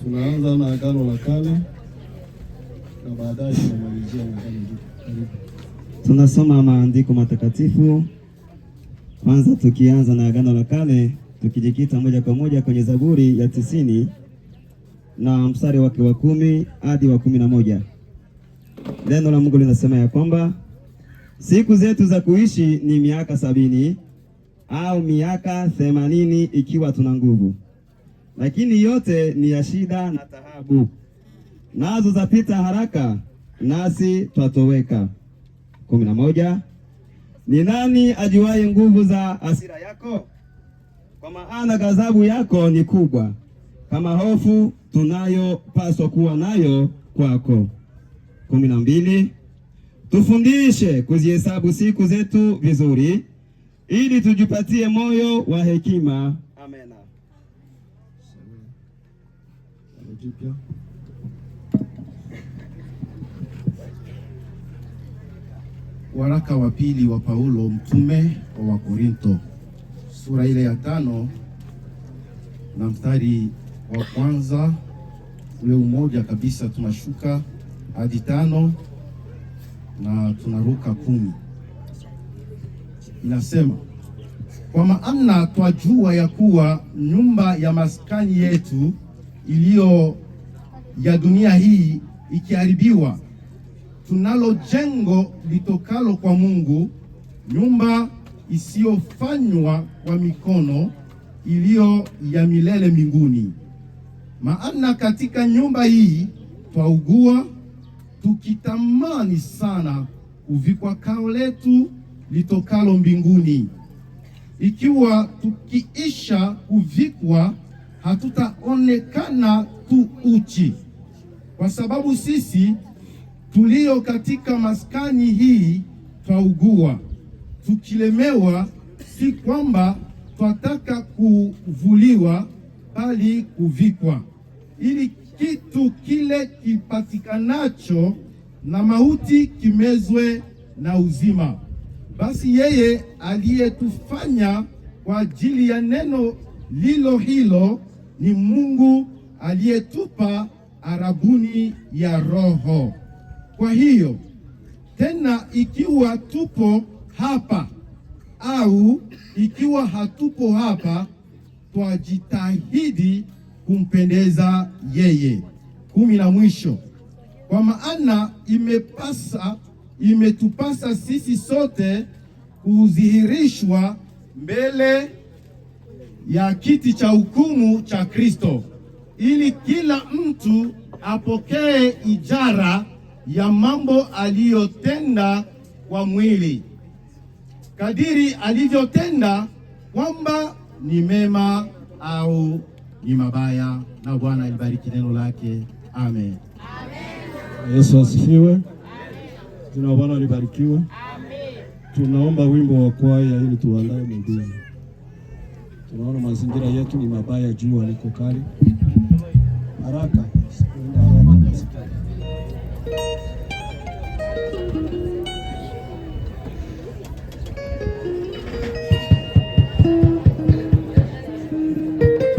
Tunaanza na Agano la Kale na baadaye tunamalizia na Agano Jipya. Karibu. Tunasoma maandiko matakatifu kwanza, tukianza na Agano la Kale, tukijikita moja kwa moja kwenye Zaburi ya 90 na mstari wake wa 10 hadi wa 11. Neno la Mungu linasema ya kwamba siku zetu za kuishi ni miaka 70 au miaka 80 ikiwa tuna nguvu, lakini yote ni ya shida na taabu, nazo zapita haraka, nasi twatoweka. 11. Ni nani ajuaye nguvu za hasira yako? Kwa maana ghadhabu yako ni kubwa, kama hofu tunayopaswa kuwa nayo kwako. 12. Tufundishe kuzihesabu siku zetu vizuri, ili tujipatie moyo wa hekima. Amena. Waraka wa pili wa Paulo mtume wa Wakorinto, sura ile ya 5 na mstari wa kwanza ule umoja kabisa, tunashuka hadi 5 na tunaruka 10. Inasema, kwa maana twajua ya kuwa nyumba ya maskani yetu iliyo ya dunia hii ikiharibiwa, tunalo jengo litokalo kwa Mungu, nyumba isiyofanywa kwa mikono, iliyo ya milele mbinguni. Maana katika nyumba hii twaugua, tukitamani sana kuvikwa kao letu litokalo mbinguni. Ikiwa tukiisha kuvikwa, hatutaonekana tu uchi, kwa sababu sisi tulio katika maskani hii twaugua, tukilemewa, si kwamba twataka kuvuliwa, bali kuvikwa, ili kitu kile kipatikanacho na mauti kimezwe na uzima. Basi yeye aliyetufanya kwa ajili ya neno lilo hilo ni Mungu, aliyetupa arabuni ya Roho. Kwa hiyo tena, ikiwa tupo hapa au ikiwa hatupo hapa, twajitahidi kumpendeza yeye. 10 na mwisho, kwa maana imetupasa sisi sote kudhihirishwa mbele ya kiti cha hukumu cha Kristo, ili kila mtu apokee ijara ya mambo aliyotenda kwa mwili, kadiri alivyotenda, kwamba ni mema au ni mabaya. Na Bwana alibariki neno lake. Amen. Amen. Yesu asifiwe. Jina la Bwana libarikiwe. Amen. Tunaomba wimbo wa kwaya ili tuandae mhubiri. Tunaona mazingira yetu ni mabaya, jua liko kali. Haraka.